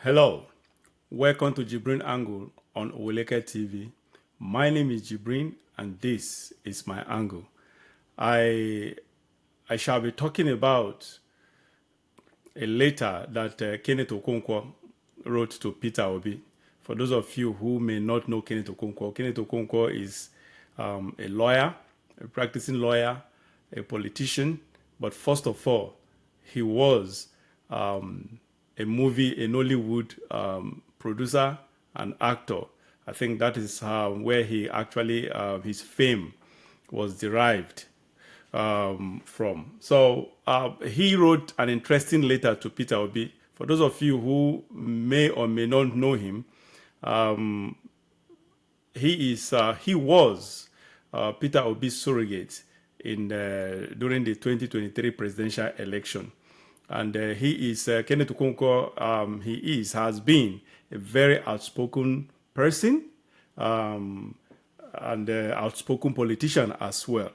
Hello, welcome to JIBRIN Angle on Oweleke TV. My name is JIBRIN and this is my angle. I shall be talking about a letter that Kenneth Okonkwo wrote to Peter Obi. For those of you who may not know Kenneth Okonkwo is a lawyer, a practicing lawyer, a politician, but first of all, he was a Nollywood producer and actor. I think that is where he actually, his fame was derived from. So he wrote an interesting letter to Peter Obi. For those of you who may or may not know him, he was Peter Obi's surrogate during the 2023 presidential election. And he is, Kenneth Okonkwo, has been a very outspoken person and outspoken politician as well.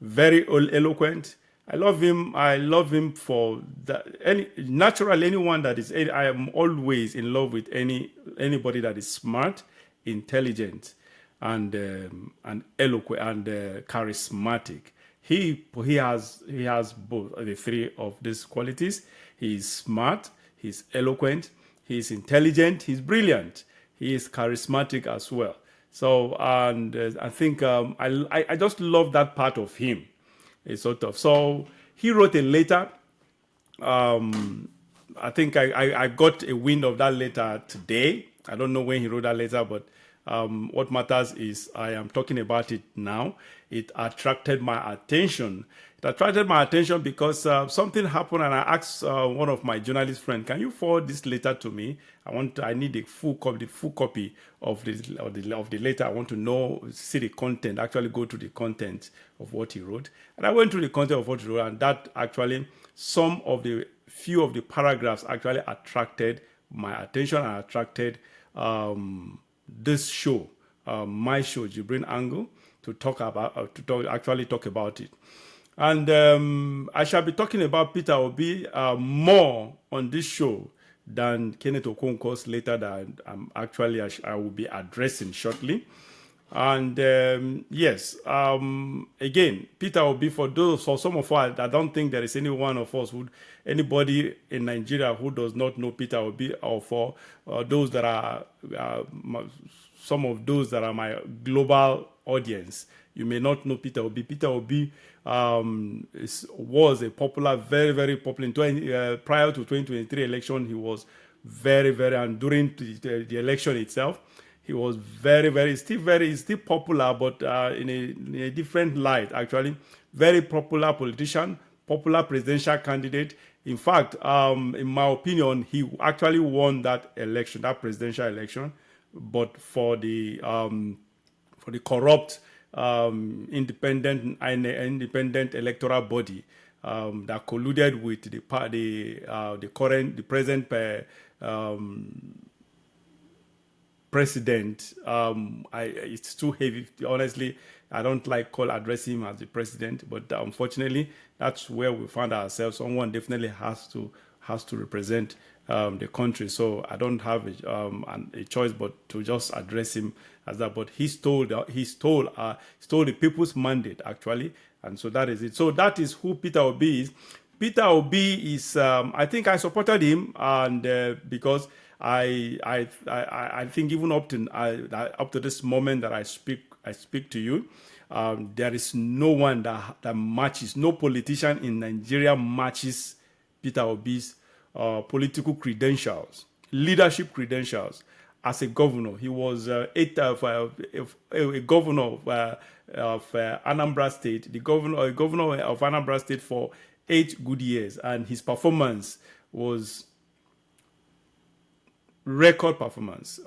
Very eloquent. I love him. I love him for that. Naturally, anyone that is, I am always in love with anybody that is smart, intelligent, and eloquent and charismatic. He has both the three of these qualities. He is smart. He's eloquent. He's intelligent. He's brilliant. He is charismatic as well. So, and I think I just love that part of him. It's sort of, so he wrote a letter. I think I got a wind of that letter today. I don't know when he wrote that letter, but what matters is I am talking about it now. It attracted my attention. It attracted my attention because something happened, and I asked one of my journalist friends, "Can you forward this letter to me? I need the full copy of the letter. I want to know, see the content. Actually, go to the content of what he wrote." And I went through the content of what he wrote, and that actually few of the paragraphs actually attracted my attention and attracted this show, my show, JIBRIN Angle, to talk about it. And I shall be talking about Peter Obi more on this show than Kenneth Okonkwo's letter that I will be addressing shortly. And yes, again, Peter Obi, for some of us, I don't think there is any one of us, anybody in Nigeria who does not know Peter Obi, or for those that are, some of those that are my global audience, you may not know Peter Obi. Peter Obi was a popular, very, very popular, prior to 2023 election, he was very, very, and during the election itself, he was still popular, but in a different light, actually. Very popular politician, popular presidential candidate. In fact, in my opinion, he actually won that presidential election, but for the corrupt independent electoral body that colluded with the present president. It's too heavy. Honestly, I don't like addressing him as the president, but unfortunately, that's where we find ourselves. Someone definitely has to represent the country. So I don't have a choice but to just address him as that. But he stole the people's mandate, actually, and so that is it. So that is who Peter Obi is. Peter Obi is. I think I supported him, and because I think even up to this moment that I speak to you, there is no one that matches, no politician in Nigeria matches Peter Obi's political credentials, leadership credentials. As a governor, he was a governor of Anambra State, a governor of Anambra State for 8 good years, and his performance was record performance,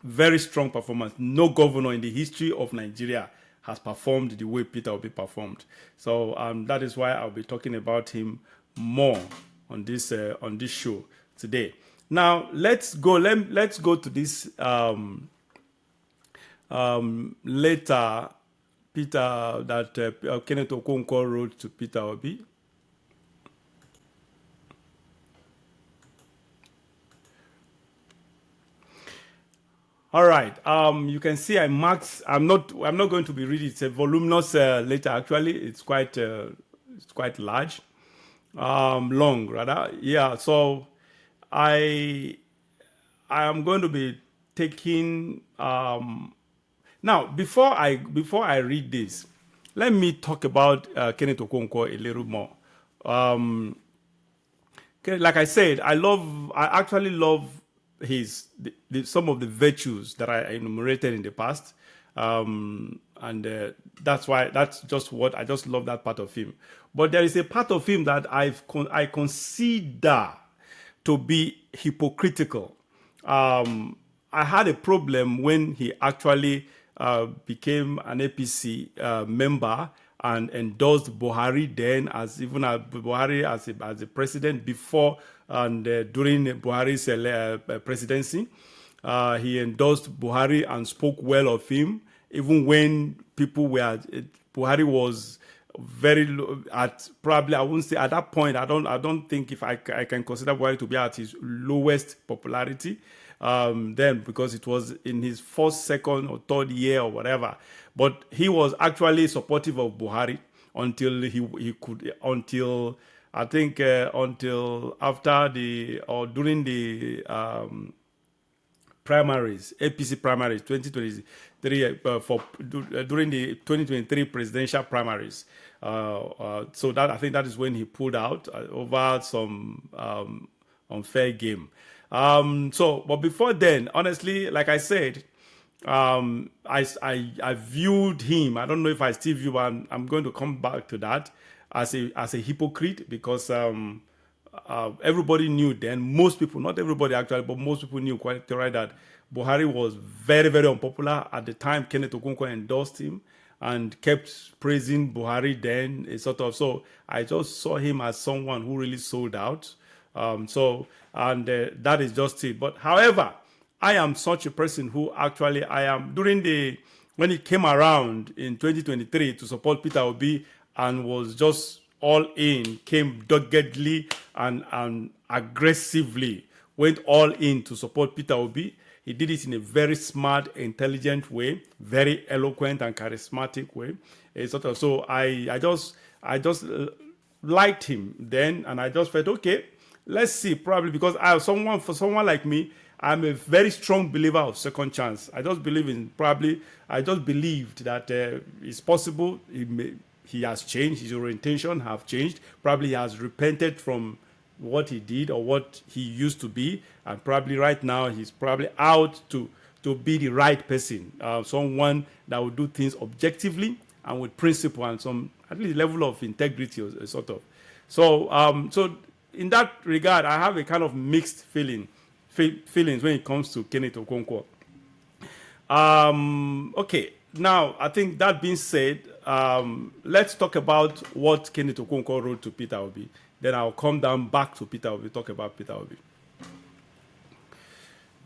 very strong performance. No governor in the history of Nigeria has performed the way Peter Obi performed. So that is why I'll be talking about him more on this show today. Now let's go to this letter that Kenneth Okonkwo wrote to Peter Obi. All right. You can see I marked. I'm not going to be reading. It's a voluminous letter. Actually, it's quite large. Long rather. Yeah. So I I am going to be taking now before I read this, let me talk about Kenneth Okonkwo a little more. Um, okay, like I said, I actually love some of the virtues that I enumerated in the past, and that's just what I just love that part of him. But there is a part of him that I consider to be hypocritical. I had a problem when he actually became an APC member and endorsed Buhari then as even Buhari as a president before and during Buhari's presidency. He endorsed Buhari and spoke well of him, even when people were Buhari was very low at probably I wouldn't say at that point I don't think if I can consider Buhari to be at his lowest popularity then because it was in his first, second or third year or whatever, but he was actually supportive of Buhari until he could until I think until after the or during the primaries, APC primaries, 2023 during the 2023 presidential primaries. So that I think that is when he pulled out over some unfair game. But before then, honestly, like I said, I viewed him. I don't know if I still view, but I'm going to come back to that as a hypocrite because everybody knew then. Most people, not everybody actually, but most people knew quite right that Buhari was very, very unpopular at the time. Kenneth Okonkwo endorsed him and kept praising Buhari then. So I just saw him as someone who really sold out. That is just it. But however, I am such a person who actually I am when he came around in 2023 to support Peter Obi and was just all in, came doggedly and aggressively, went all in to support Peter Obi. He did it in a very smart, intelligent way, very eloquent and charismatic way. So I just liked him then, and I just felt okay. Let's see, probably because for someone like me, I'm a very strong believer of second chance. I just believed that it's possible he has changed, his orientation have changed. Probably he has repented from what he did or what he used to be, and probably right now he's probably out to be the right person, someone that will do things objectively and with principle and some at least level of integrity or sort of. So in that regard, I have a kind of mixed feelings when it comes to Kenneth Okonkwo. Okay, now I think that being said, let's talk about what Kenneth Okonkwo wrote to Peter Obi. Then I'll come down back to Peter Obi, talk about Peter Obi.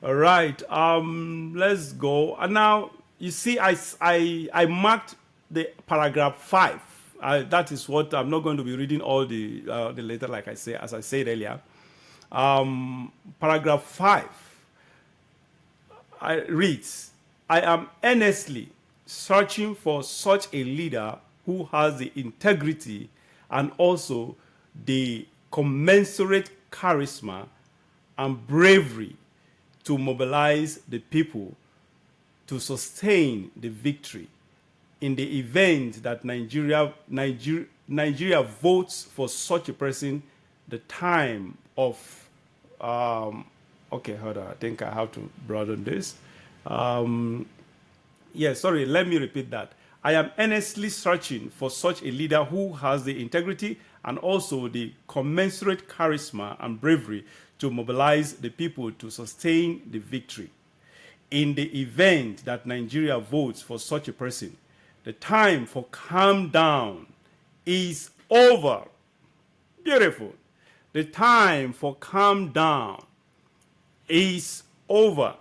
All right, let's go. And now you see, I marked the paragraph 5. That is what I'm not going to be reading all the letter, like I say, as I said earlier. Paragraph 5 reads, I am earnestly searching for such a leader who has the integrity and also the commensurate charisma and bravery to mobilize the people to sustain the victory in the event that Nigeria votes for such a person. The time of okay, hold on, I think I have to broaden this. Sorry, let me repeat that. I am earnestly searching for such a leader who has the integrity and also the commensurate charisma and bravery to mobilize the people to sustain the victory. In the event that Nigeria votes for such a person, the time for calm down is over. Beautiful. The time for calm down is over.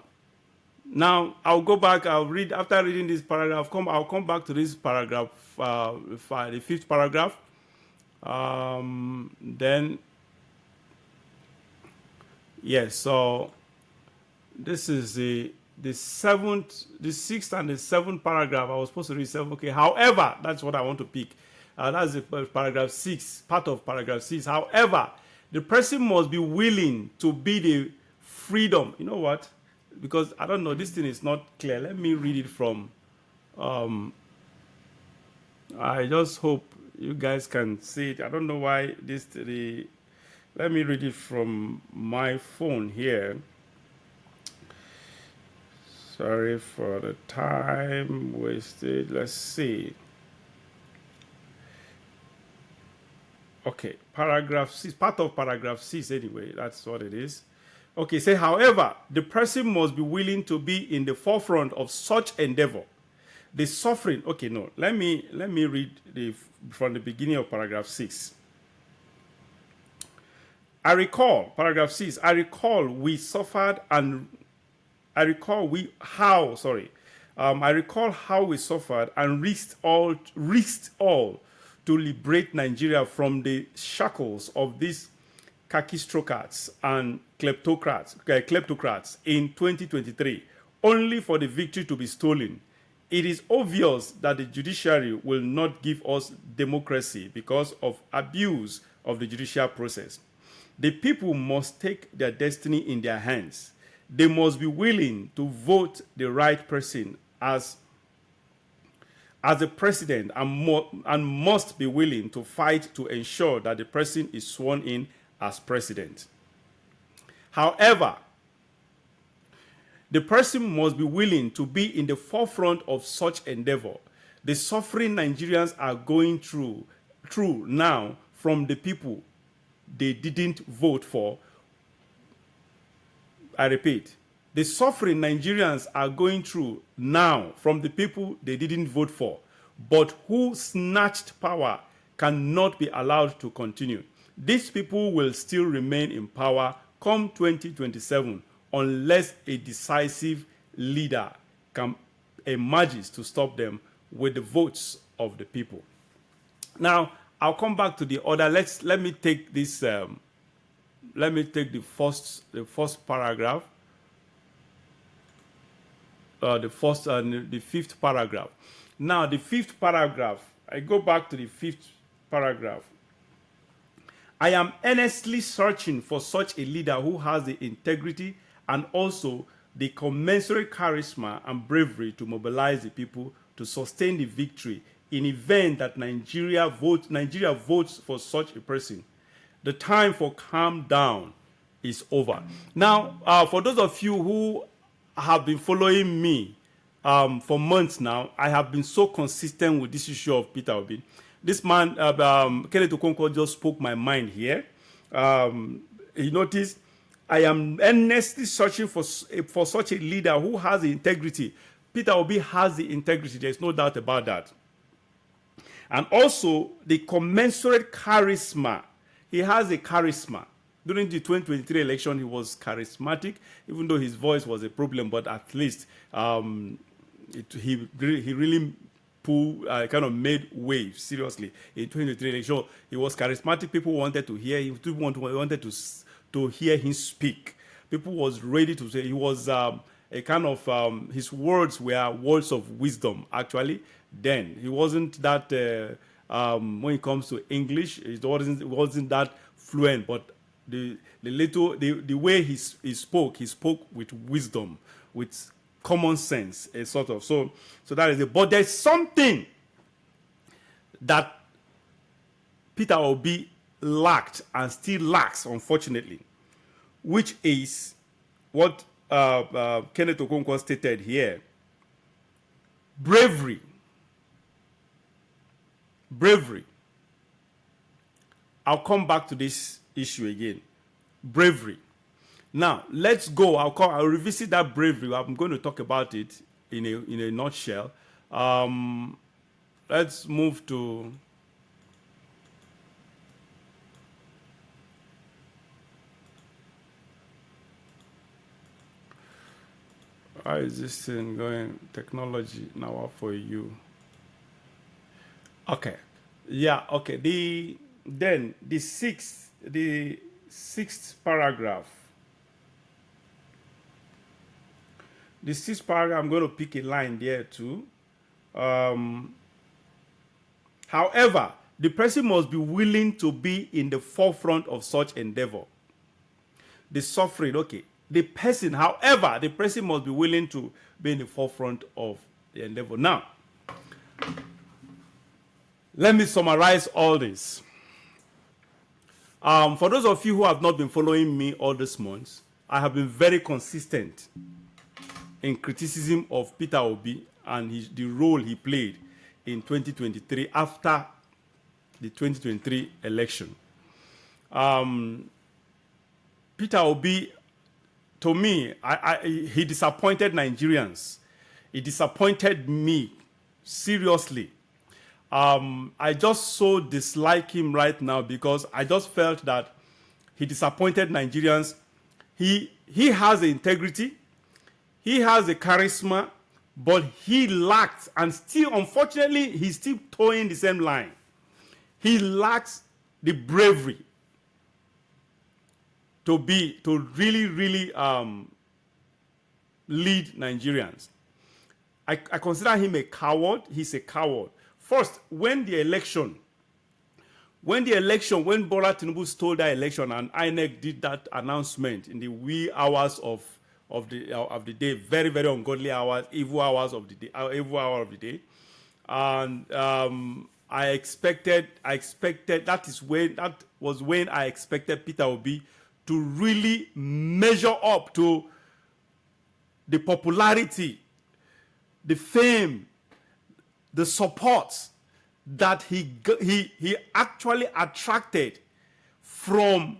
Now, I'll go back, I'll read, after reading this paragraph, I'll come back to this paragraph, the 5th paragraph. Yes, so this is the the sixth and the seventh paragraph. I was supposed to read seven. Okay. However, that's what I want to pick. That's the paragraph 6, part of paragraph 6. However, the person must be willing to be the freedom. You know what? Because I don't know, this thing is not clear. Let me read it from. I just hope you guys can see it. I don't know why let me read it from my phone here. Sorry for the time wasted. Let's see. Okay, paragraph 6, part of paragraph 6 anyway, that's what it is. Okay, say, however, the person must be willing to be in the forefront of such endeavor. The suffering, okay, no, let me read from the beginning of paragraph 6. I recall, paragraph 6, I recall we suffered and I recall how we suffered and risked all to liberate Nigeria from the shackles of these khaki-strokers and kleptocrats in 2023, only for the victory to be stolen. It is obvious that the judiciary will not give us democracy because of abuse of the judicial process. The people must take their destiny in their hands. They must be willing to vote the right person as a president and must be willing to fight to ensure that the person is sworn in as president. However, the person must be willing to be in the forefront of such endeavor. The suffering Nigerians are going through now from the people they didn't vote for. I repeat, the suffering Nigerians are going through now from the people they didn't vote for, but who snatched power cannot be allowed to continue. These people will still remain in power come 2027 unless a decisive leader emerges to stop them with the votes of the people. Now, I'll come back to the order. Let me take this. Let me take the first paragraph. The fifth paragraph. Now, the fifth paragraph. I go back to the fifth paragraph. I am earnestly searching for such a leader who has the integrity and also the commensurate charisma and bravery to mobilize the people to sustain the victory in event that Nigeria votes for such a person. The time for calm down is over. Now, for those of you who have been following me for months now, I have been so consistent with this issue of Peter Obi. This man, Kenneth Okonkwo, just spoke my mind here. He noticed, I am earnestly searching for such a leader who has the integrity. Peter Obi has the integrity. There's no doubt about that. And also the commensurate charisma. He has a charisma. During the 2023 election, he was charismatic, even though his voice was a problem, but at least he really kind of made waves, seriously, in 2023 election. He was charismatic. People wanted to hear him. People wanted to hear him speak. People was ready to say he was a kind of, his words were words of wisdom, actually. Then he wasn't that, when it comes to English, it wasn't that fluent, but the way he spoke with wisdom, with common sense, a sort of. So that is it. But there's something that Peter Obi lacked and still lacks, unfortunately, which is what Kenneth Okonkwo stated here. Bravery. I'll come back to this issue again. Bravery. Now, let's go. I'll revisit that bravery. I'm going to talk about it in a nutshell. Let's move to... How is this thing going? Technology now for you. Okay. Yeah, okay. The sixth paragraph. The sixth paragraph, I'm going to pick a line there too. However, the person must be willing to be in the forefront of such endeavor. The suffering, okay. The person, however, the person must be willing to be in the forefront of the endeavor. Now, let me summarize all this. For those of you who have not been following me all this month, I have been very consistent in criticism of Peter Obi and the role he played in 2023 after the 2023 election. Peter Obi, to me, he disappointed Nigerians. He disappointed me seriously. I just so dislike him right now because I just felt that he disappointed Nigerians. He has the integrity, he has the charisma, but he lacks, and still, unfortunately, he's still towing the same line. He lacks the bravery to really lead Nigerians. I consider him a coward. He's a coward. First, when Bola Tinubu stole that election and INEC did that announcement in the wee hours of the day, very, very ungodly hours, evil hour of the day, and I expected that was when I expected Peter Obi to really measure up to the popularity, the fame, the support that he actually attracted from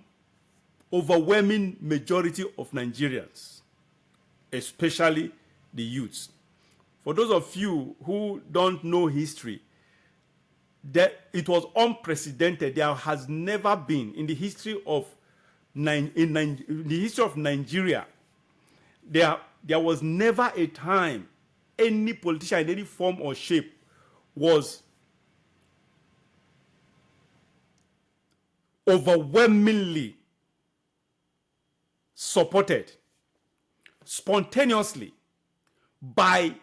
overwhelming majority of Nigerians, especially the youths. For those of you who don't know history, that it was unprecedented. There has never been in the history of Nigeria. There was never a time any politician in any form or shape was overwhelmingly supported spontaneously by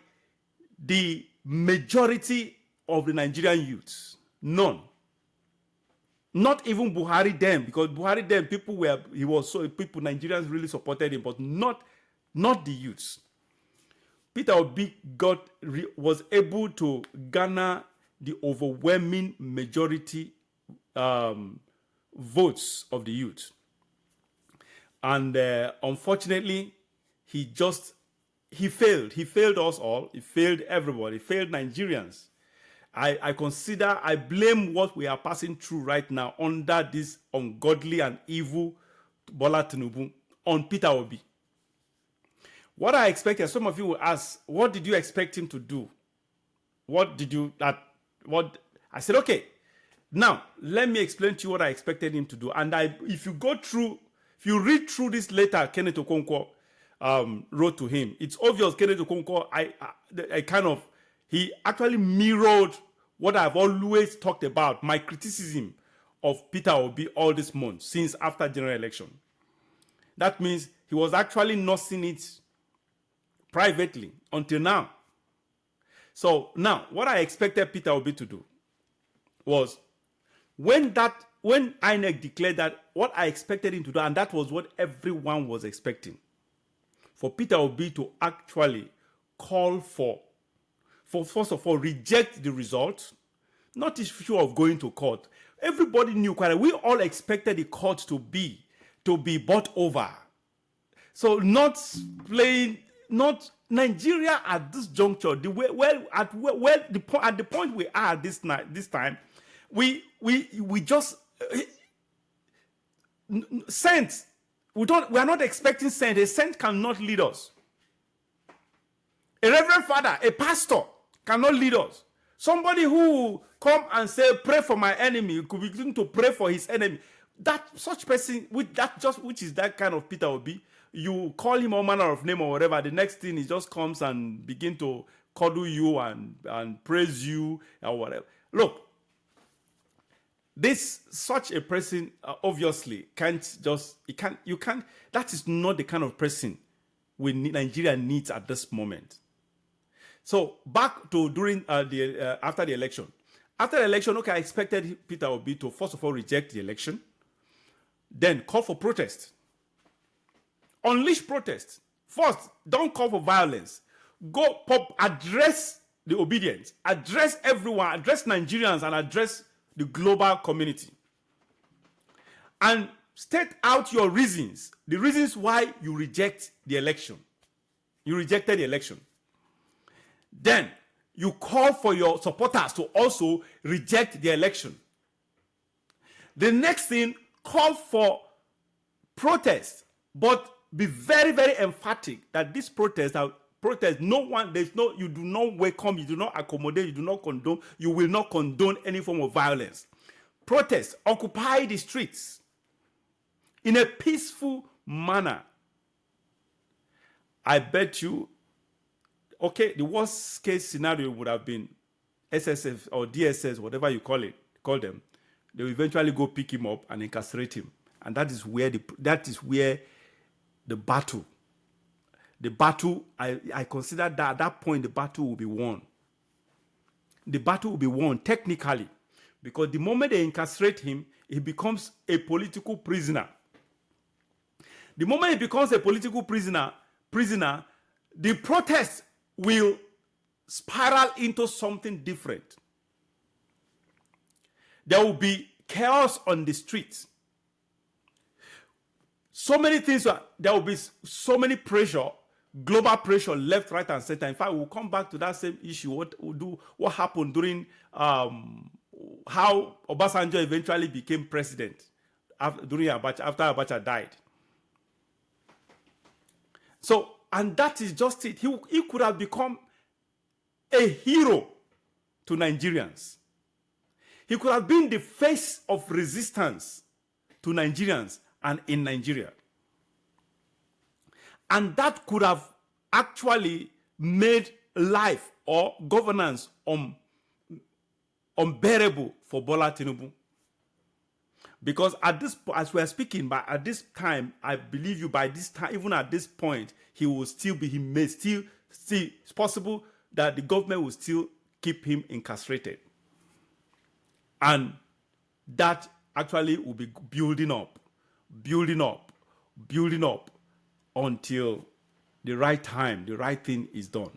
the majority of the Nigerian youths. None. Not even Buhari then, because Buhari then Nigerians really supported him, but not the youths. Peter Obi was able to garner the overwhelming majority votes of the youth. And unfortunately, he failed. He failed us all. He failed everybody. He failed Nigerians. I blame what we are passing through right now under this ungodly and evil Bola Tinubu on Peter Obi. What I expected, some of you will ask, what did you expect him to do? I said, okay, now let me explain to you what I expected him to do. And if you read through this letter Kenneth Okonkwo wrote to him, it's obvious Kenneth Okonkwo, he actually mirrored what I've always talked about, my criticism of Peter Obi all this month, since after general election. That means he was actually nursing it privately until now. So now, what I expected Peter Obi to do was, when INEC declared that, what I expected him to do, and that was what everyone was expecting, for Peter Obi to actually call for first of all, reject the result, not issue of going to court. Everybody knew quite well. We all expected the court to be bought over. So not Nigeria at this juncture, at the point we are this time, we just sent. We are not expecting sent. A sent cannot lead us. A reverend father, a pastor cannot lead us. Somebody who come and say, pray for my enemy, could begin to pray for his enemy. Such person, which is that kind of Peter Obi, you call him all manner of name or whatever, the next thing he just comes and begin to cuddle you and praise you or whatever. Look, such a person obviously that is not the kind of person Nigeria needs at this moment. So back to during after the election. After the election, okay, I expected Peter Obi to first of all reject the election, then call for protest. Unleash protest. First, don't call for violence. Go address the obedience, address everyone, address Nigerians, and address the global community. And state out your reasons, the reasons why you reject the election. You rejected the election. Then you call for your supporters to also reject the election. The next thing, call for protest, but be very, very emphatic that this protest, you do not welcome, you do not accommodate, you do not condone, you will not condone any form of violence. Protest, occupy the streets in a peaceful manner. I bet you, okay, the worst case scenario would have been SSF or DSS, whatever you call them. They will eventually go pick him up and incarcerate him. And that is where the battle, I consider that at that point the battle will be won. The battle will be won technically, because the moment they incarcerate him, he becomes a political prisoner. The moment he becomes a political prisoner, the protest will spiral into something different. There will be chaos on the streets. So many things, there will be so many pressure, global pressure, left, right, and center. In fact, we'll come back to that same issue. What happened during how Obasanjo eventually became president after Abacha died. So, and that is just it. He could have become a hero to Nigerians. He could have been the face of resistance to Nigerians and in Nigeria. And that could have actually made life or governance unbearable for Bola Tinubu. Because as we are speaking, at this time, I believe you, by this time, even at this point, it's possible that the government will still keep him incarcerated. And that actually will be building up until the right time, the right thing is done.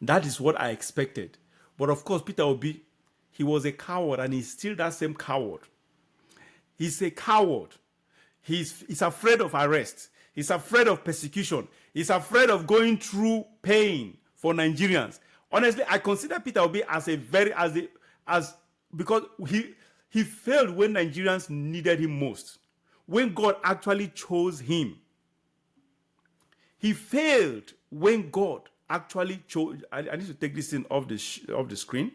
That is what I expected. But of course, Peter Obi, he was a coward, and he's still that same coward. He's a coward. He's afraid of arrest. He's afraid of persecution. He's afraid of going through pain for Nigerians. Honestly, I consider Peter Obi because he failed when Nigerians needed him most. When God actually chose him. He failed when God actually chose. I need to take this thing off the screen.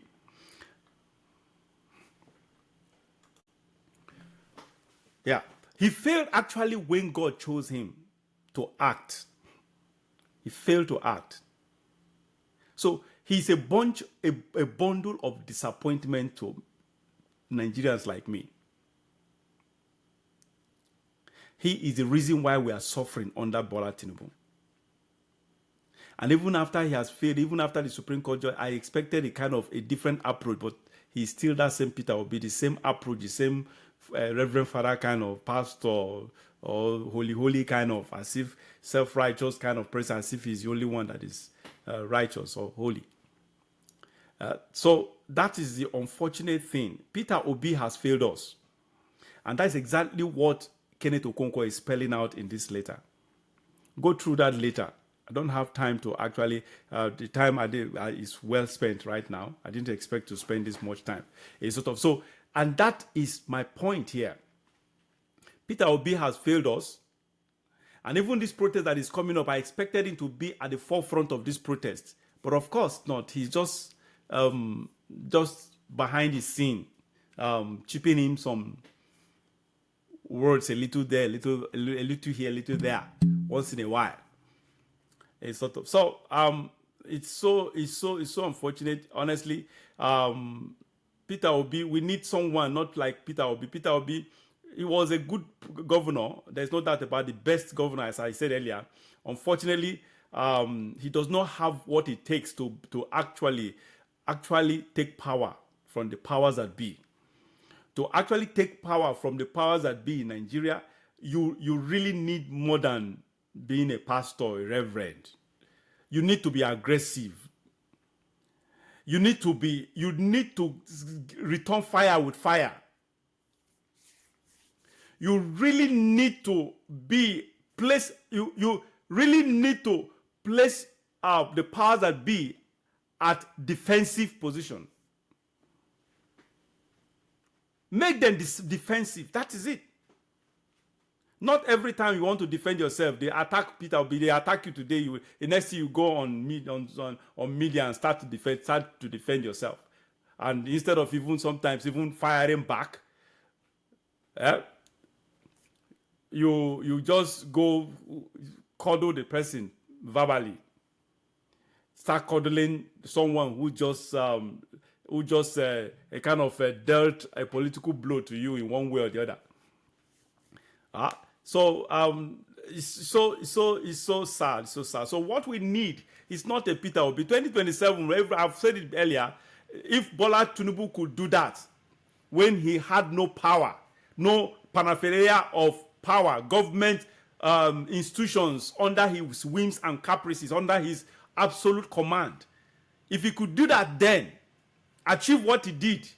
Yeah. He failed actually when God chose him to act. He failed to act. So he's a bundle of disappointment to Nigerians like me. He is the reason why we are suffering under Bola Tinubu. And even after he has failed, even after the Supreme Court judge, I expected a different approach, but he's still that same Peter Obi, the same approach, the same Reverend Father kind of pastor or holy kind of, as if self-righteous kind of person, as if he's the only one that is righteous or holy. So that is the unfortunate thing. Peter Obi has failed us. And that's exactly what Kenneth Okonkwo is spelling out in this letter. Go through that later. I don't have time to actually, the time I did is well spent right now. I didn't expect to spend this much time. It's and that is my point here. Peter Obi has failed us. And even this protest that is coming up, I expected him to be at the forefront of this protest. But of course not. He's just behind the scene, chipping in some words, a little there, a little here, a little there, once in a while. It's so it's so unfortunate, honestly. Peter Obi, we need someone not like Peter Obi. Peter Obi, he was a good governor. There's no doubt about the best governor, as I said earlier. Unfortunately, he does not have what it takes to actually take power from the powers that be. To actually take power from the powers that be in Nigeria, you really need more than being a pastor, a reverend. You need to be aggressive. You need to return fire with fire. You really need to you really need to place the powers that be at defensive position. Make them defensive. That is it. Not every time you want to defend yourself, they attack Peter Obi. They attack you today. The next thing you go on media and start to defend yourself. And instead of sometimes firing back, you just go cuddle the person verbally. Start cuddling someone who just a kind of dealt a political blow to you in one way or the other. So it's so sad, so sad. So what we need is not a Peter Obi. 2027, I've said it earlier, if Bola Tinubu could do that when he had no power, no paraphernalia of power, government institutions under his whims and caprices, under his absolute command, if he could do that then, achieve what he did,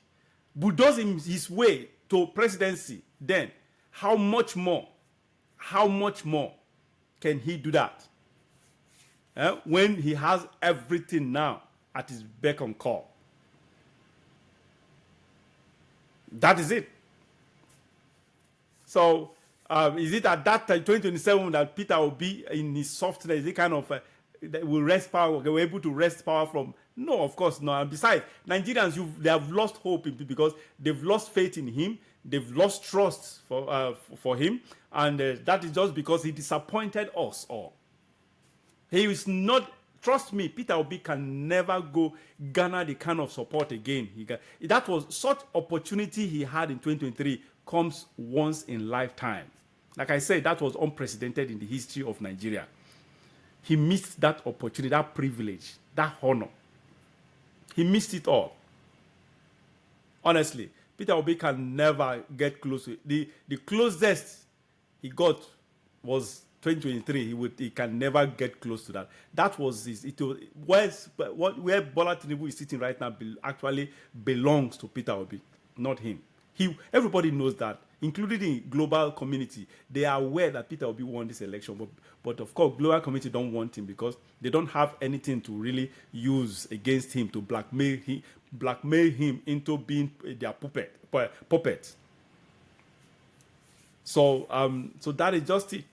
bulldoze his way to presidency, then how much more can he do that when he has everything now at his beck and call? That is it. So is it at that time, 2027, that Peter Obi, in his softness, is it kind of will wrest power? They were able to wrest power from? No, of course not. And besides, Nigerians, they have lost hope because they've lost faith in him. They've lost trust for him, and that is just because he disappointed us all. He is not. Trust me, Peter Obi can never go garner the kind of support again. That was such opportunity he had in 2023 comes once in lifetime. Like I said, that was unprecedented in the history of Nigeria. He missed that opportunity, that privilege, that honor. He missed it all. Honestly, Peter Obi can never get close to it. The closest he got was 2023. He can never get close to that. That was his. Where Bola Tinubu is sitting right now actually belongs to Peter Obi, not him. Everybody knows that, including the global community. They are aware that Peter Obi won this election, but of course, global community don't want him because they don't have anything to really use against him to blackmail him into being their puppet. So that is just it.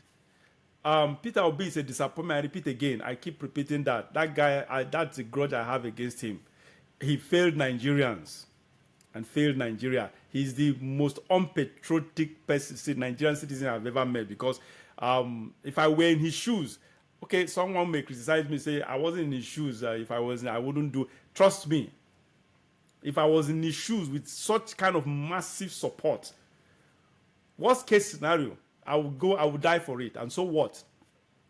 Peter Obi is a disappointment. I repeat again. I keep repeating that. That guy, that's a grudge I have against him. He failed Nigerians and failed Nigeria. He's the most unpatriotic Nigerian citizen I've ever met because if I were in his shoes, okay, someone may criticize me, say I wasn't in his shoes. If I wasn't, I wouldn't do. Trust me, if I was in his shoes with such kind of massive support, worst case scenario, I would die for it. And so what?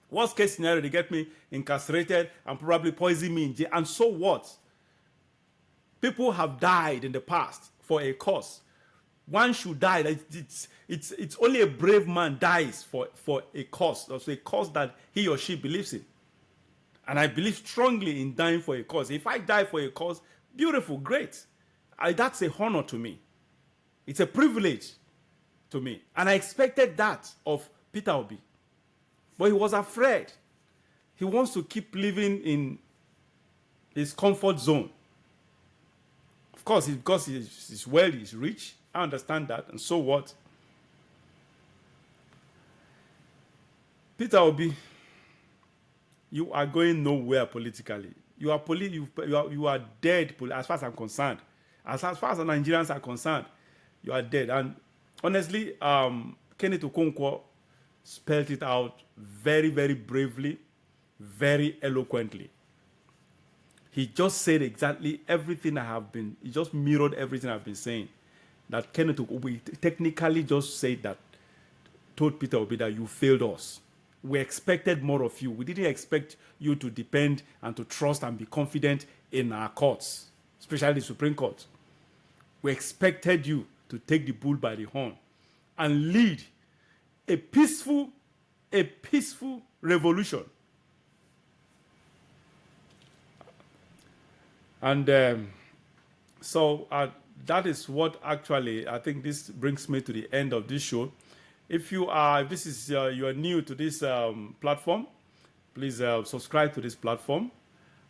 Worst case scenario, they get me incarcerated and probably poison me in jail. And so what? People have died in the past for a cause. One should die. It's only a brave man dies for a cause. Also a cause that he or she believes in. And I believe strongly in dying for a cause. If I die for a cause, beautiful, great. That's a honor to me. It's a privilege to me. And I expected that of Peter Obi. But he was afraid. He wants to keep living in his comfort zone. Of course, because he's well, he's rich. I understand that. And so what? Peter Obi, you are going nowhere politically. You are dead as far as I'm concerned. As far as the Nigerians are concerned, you are dead. And honestly, Kenneth Okonkwo spelled it out very, very bravely, very eloquently. He just said exactly everything he just mirrored everything I've been saying. That Kenneth Okonkwo technically just said that, told Peter Obi that you failed us. We expected more of you. We didn't expect you to depend and to trust and be confident in our courts, especially the Supreme Court. We expected you to take the bull by the horn and lead a peaceful revolution. And so that is what actually, I think this brings me to the end of this show. If you are new to this platform, please subscribe to this platform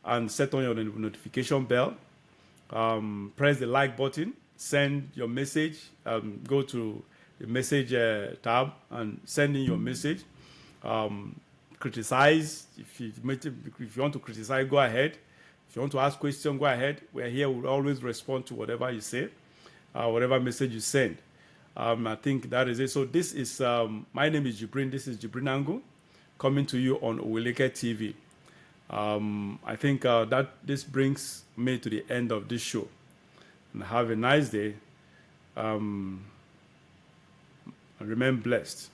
and set on your notification bell. Press the like button, send your message, go to the message tab and send in your message. Criticize. If you want to criticize, go ahead. If you want to ask questions, go ahead. We're here. We'll always respond to whatever you say, whatever message you send. I think that is it. So this is, my name is JIBRIN. This is JIBRIN Angle, coming to you on Oweleke TV. I think that this brings me to the end of this show. And have a nice day. And remain blessed.